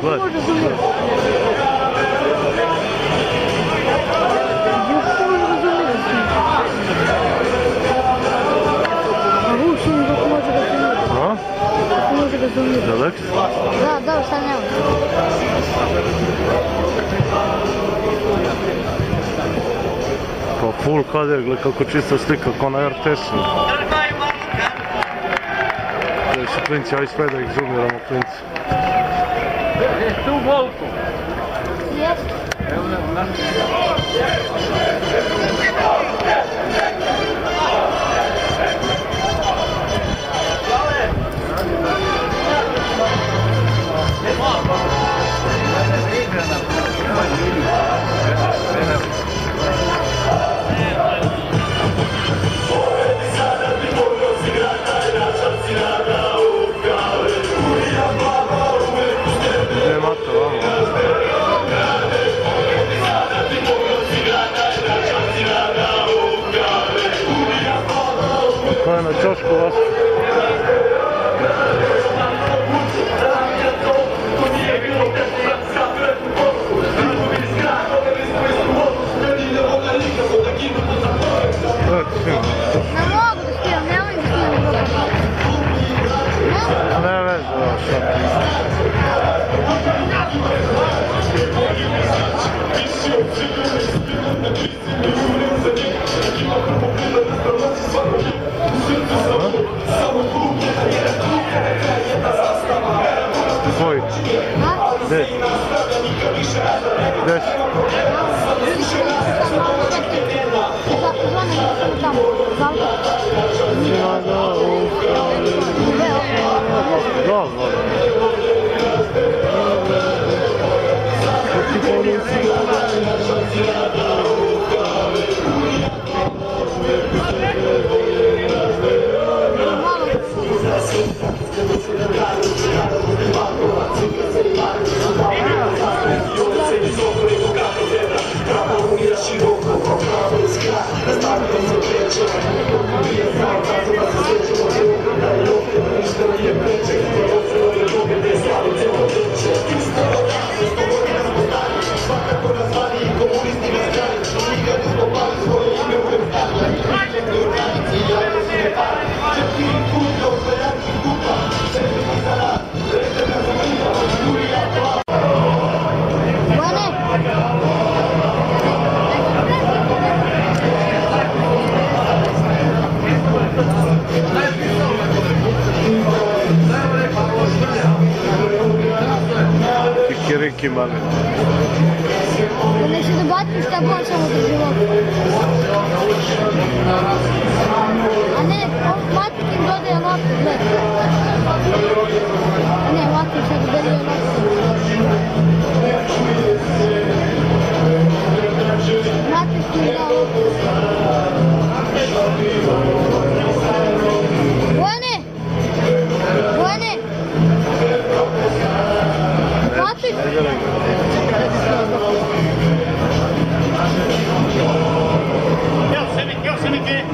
gledaj. Može razumjeti. Još se može razumjeti. A vušim dok može razumjeti. A? Dok može razumjeti. Daleks? Da, sad nema. Pa full kader, gledaj kako čista slika, kao na RTS-u. Gledaj su klinci, aj sve da ih zoomiramo klinci. Tu golfu. Jeste. Ko je na čošku vas? Ne mogu da stiram, ne mogu da stiram. Ne veze, ovo Koji? Gdje? Gdje si? Kikiriki mali. Ne se dobati šta bon samo za život. A ne, Matikin dodaje loptu, gledaj. Ne, Matik sad dodaje loptu. Matikin da loptu. Bojane! Bojane! Matik! Evo se neke!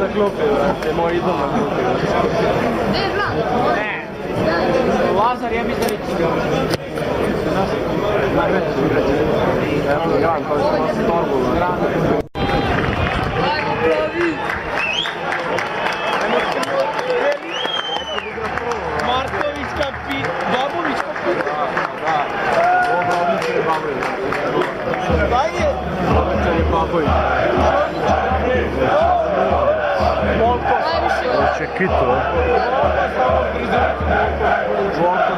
na klupi, je moj idol na klupi. Gdje je Vlad? Ne. Lazar je Bizarić. Evo Gran, koji su nosi torbu. Ajmo pravi! Marković kapi, Babović kapi. Da, dobro, odlično je Babović. Daj je! Odlično je Babović. Volko. Najviše Čekito. Volko.